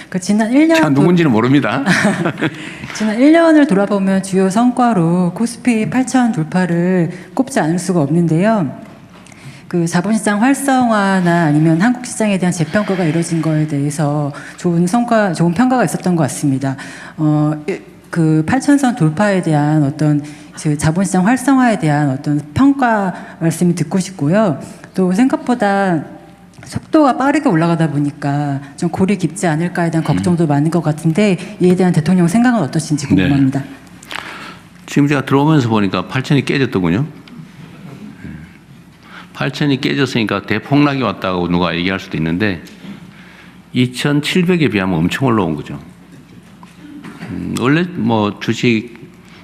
그 지난 1년 누군지는 모릅니다. 지난 1년을 돌아보면 주요 성과로 코스피 8,000 돌파를 꼽지 않을 수가 없는데요. 그 자본시장 활성화나 아니면 한국 시장에 대한 재평가가 이루어진 거에 대해서 좋은 평가가 있었던 것 같습니다. 그 8,000선 돌파에 대한 어떤 그 자본시장 활성화에 대한 어떤 평가 말씀이 듣고 싶고요. 또 생각보다 속도가 빠르게 올라가다 보니까 좀 골이 깊지 않을까에 대한 걱정도 많은 것 같은데 이에 대한 대통령 생각은 어떠신지 궁금합니다. 네. 지금 제가 들어오면서 보니까 8,000이 깨졌더군요. 8,000이 깨졌으니까 대폭락이 왔다고 누가 얘기할 수도 있는데 2,700에 비하면 엄청 올라온 거죠. 원래 뭐 주식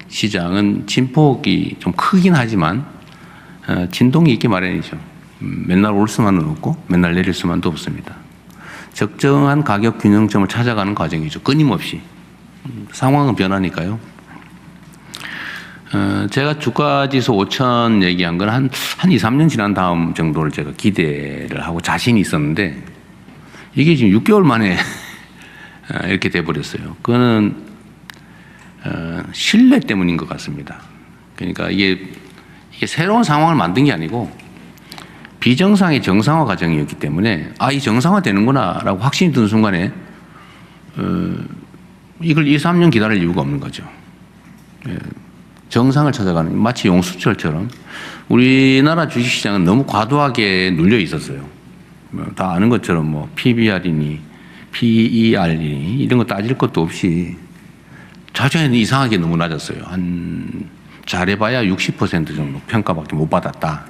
시장은 진폭이 좀 크긴 하지만 진동이 있기 마련이죠. 맨날 올 수만은 없고 맨날 내릴 수만도 없습니다. 적정한 가격 균형점을 찾아가는 과정이죠. 끊임없이. 상황은 변하니까요. 제가 주가지수 5,000 얘기한 건 한 2, 3년 지난 다음 정도를 제가 기대를 하고 자신이 있었는데 이게 지금 6개월 만에 이렇게 돼버렸어요. 그거는 신뢰 때문인 것 같습니다. 그러니까 이게 새로운 상황을 만든 게 아니고 비정상의 정상화 과정이었기 때문에 이 정상화 되는구나 라고 확신이 든 순간에 이걸 2, 3년 기다릴 이유가 없는 거죠. 정상을 찾아가는 마치 용수철처럼 우리나라 주식시장은 너무 과도하게 눌려 있었어요. 다 아는 것처럼 뭐 PBR이니 PER이니 이런 거 따질 것도 없이 자주에는 이상하게 너무 낮았어요. 한 잘해봐야 60% 정도 평가밖에 못 받았다.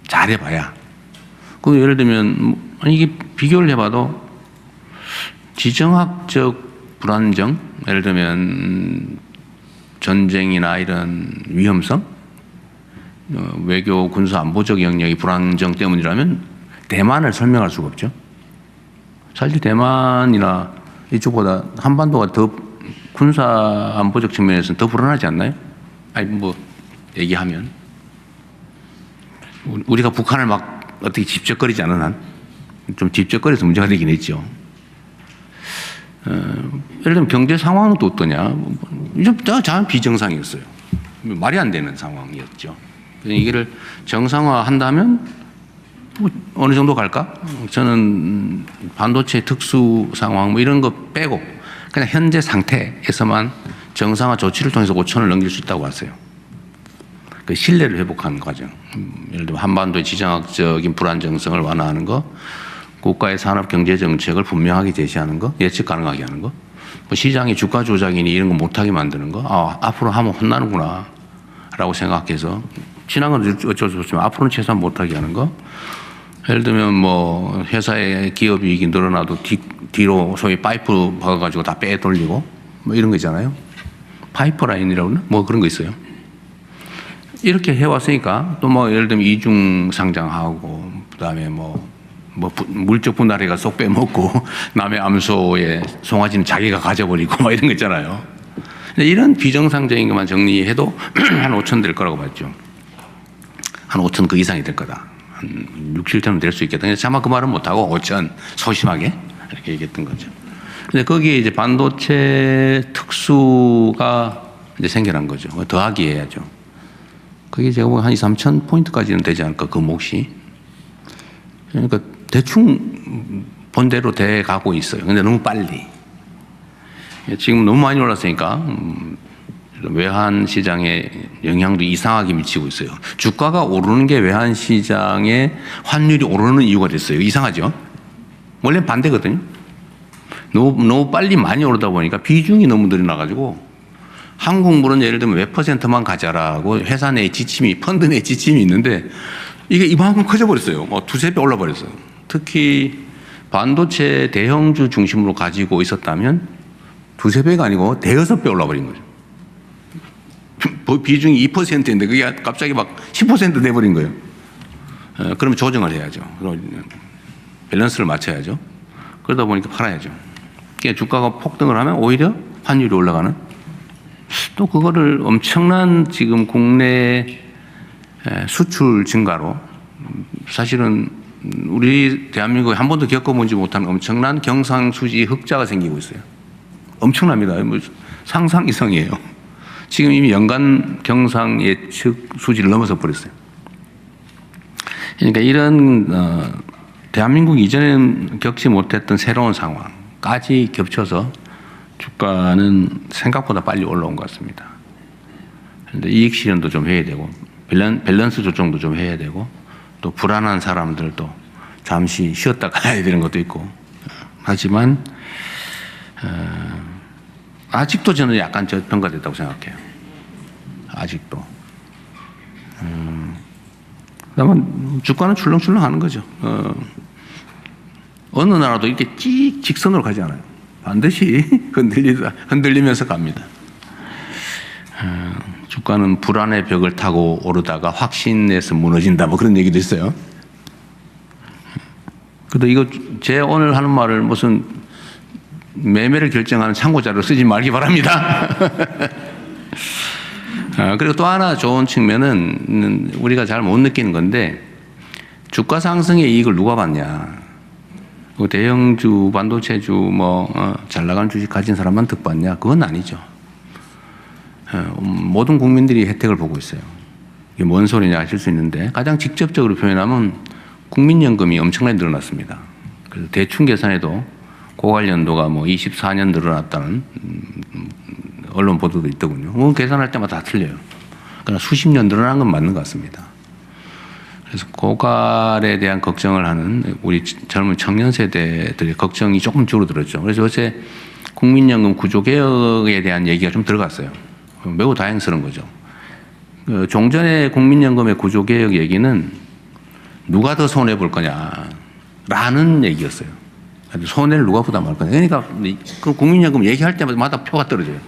잘해봐야. 그 예를 들면 이게 비교를 해봐도 지정학적 불안정, 예를 들면 전쟁이나 이런 위험성, 외교 군사 안보적 영역의 불안정 때문이라면 대만을 설명할 수가 없죠. 사실 대만이나 이쪽보다 한반도가 더 군사 안보적 측면에서는 더 불안하지 않나요? 아니 뭐 얘기하면 우리가 북한을 막 어떻게 집적거리지 않은 한 좀 집적거려서 문제가 되긴 했죠. 예를 들면 경제 상황은 또 어떠냐? 자 비정상이었어요. 말이 안 되는 상황이었죠. 이거를 정상화한다면 어느 정도 갈까? 저는 반도체 특수 상황 뭐 이런 거 빼고 그냥 현재 상태에서만 정상화 조치를 통해서 5천을 넘길 수 있다고 봤어요. 그 신뢰를 회복하는 과정. 예를 들면 한반도의 지정학적인 불안정성을 완화하는 거, 국가의 산업 경제 정책을 분명하게 제시하는 거, 예측 가능하게 하는 거, 뭐 시장의 주가 조작이니 이런 거 못하게 만드는 거, 앞으로 하면 혼나는구나 라고 생각해서 지난 건 어쩔 수 없지만 앞으로는 최소한 못하게 하는 거. 예를 들면 뭐 회사의 기업 이익이 늘어나도 뒤로 소위 파이프 박아가지고 다 빼돌리고 뭐 이런 거 있잖아요. 파이프라인이라고 그러나? 뭐 그런 거 있어요. 이렇게 해왔으니까 또 뭐 예를 들면 이중 상장하고 그다음에 뭐 물적 분할해가 쏙 빼먹고 남의 암소의 송아지는 자기가 가져버리고 막 이런 거 있잖아요. 이런 비정상적인 것만 정리해도 한 5천 될 거라고 봤죠. 한 5천 그 이상이 될 거다. 한 6, 7천은 될 수 있겠다. 차마 그 말은 못하고 5천 소심하게 이렇게 얘기했던 거죠. 근데 거기에 이제 반도체 특수가 이제 생겨난 거죠. 더하기 해야죠. 그게 제가 보기엔 한 2, 3천 포인트까지는 되지 않을까, 그 몫이. 그러니까 대충 본대로 돼 가고 있어요. 근데 너무 빨리. 지금 너무 많이 올랐으니까 외환 시장에 영향도 이상하게 미치고 있어요. 주가가 오르는 게 외환 시장에 환율이 오르는 이유가 됐어요. 이상하죠? 원래 반대거든요. 너무 빨리 많이 오르다 보니까 비중이 너무 늘어나가지고 한국물은 예를 들면 몇 %만 가져라고 회사 내 지침이, 펀드 내 지침이 있는데 이게 이만큼 커져버렸어요. 뭐 두세 배 올라버렸어요. 특히 반도체 대형주 중심으로 가지고 있었다면 두세 배가 아니고 대여섯 배 올라버린 거죠. 비중이 2%인데 그게 갑자기 막 10% 돼버린 거예요. 그러면 조정을 해야죠. 밸런스를 맞춰야죠. 그러다 보니까 팔아야죠. 그러니까 주가가 폭등을 하면 오히려 환율이 올라가는, 또 그거를 엄청난 지금 국내 수출 증가로 사실은 우리 대한민국에 한 번도 겪어보지 못한 엄청난 경상수지 흑자가 생기고 있어요. 엄청납니다. 뭐 상상 이상이에요. 지금 이미 연간 경상 예측 수지를 넘어서 버렸어요. 그러니까 이런 대한민국 이전에는 겪지 못했던 새로운 상황까지 겹쳐서 주가는 생각보다 빨리 올라온 것 같습니다. 그런데 이익 실현도 좀 해야 되고 밸런스 조정도 좀 해야 되고 또 불안한 사람들도 잠시 쉬었다 가야 되는 것도 있고 하지만 아직도 저는 약간 저평가됐다고 생각해요. 아직도. 그다음에 주가는 출렁출렁하는 거죠. 어느 나라도 이렇게 찍 직선으로 가지 않아요. 반드시 흔들리면서 갑니다. 주가는 불안의 벽을 타고 오르다가 확신에서 무너진다. 뭐 그런 얘기도 있어요. 그래도 이거 제 오늘 하는 말을 무슨 매매를 결정하는 참고자료 쓰지 말기 바랍니다. 그리고 또 하나 좋은 측면은 우리가 잘 못 느끼는 건데 주가 상승의 이익을 누가 받냐. 대형주, 반도체주, 잘 나가는 주식 가진 사람만 득받냐. 그건 아니죠. 모든 국민들이 혜택을 보고 있어요. 이게 뭔 소리냐 하실 수 있는데 가장 직접적으로 표현하면 국민연금이 엄청나게 늘어났습니다. 그래서 대충 계산해도 고관연도가 24년 늘어났다는 언론 보도도 있더군요. 계산할 때마다 다 틀려요. 그러나 수십 년 늘어난 건 맞는 것 같습니다. 그래서 고갈에 대한 걱정을 하는 우리 젊은 청년 세대들의 걱정이 조금 줄어들었죠. 그래서 요새 국민연금 구조개혁에 대한 얘기가 좀 들어갔어요. 매우 다행스러운 거죠. 종전의 국민연금의 구조개혁 얘기는 누가 더 손해볼 거냐라는 얘기였어요. 손해를 누가 부담할 거냐. 그러니까 그 국민연금 얘기할 때마다 표가 떨어져요.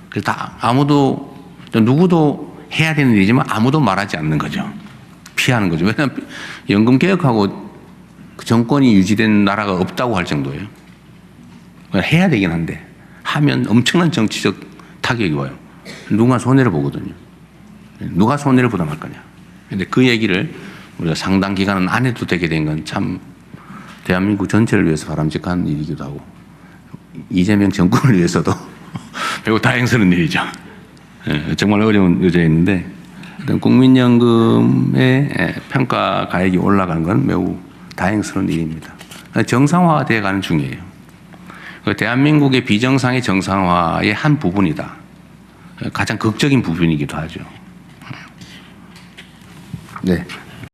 그래서 다 누구도 해야 되는 일이지만 아무도 말하지 않는 거죠. 피하는 거죠. 왜냐하면 연금 개혁하고 그 정권이 유지된 나라가 없다고 할 정도예요. 해야 되긴 한데 하면 엄청난 정치적 타격이 와요. 누가 손해를 보거든요. 누가 손해를 부담할 거냐. 근데 그 얘기를 우리가 상당 기간은 안 해도 되게 된 건 참 대한민국 전체를 위해서 바람직한 일이기도 하고 이재명 정권을 위해서도 매우 다행스러운 일이죠. 정말 어려운 의제였는데 국민연금의 평가 가액이 올라가는 건 매우 다행스러운 일입니다. 정상화되어 가는 중이에요. 대한민국의 비정상의 정상화의 한 부분이다. 가장 극적인 부분이기도 하죠. 네.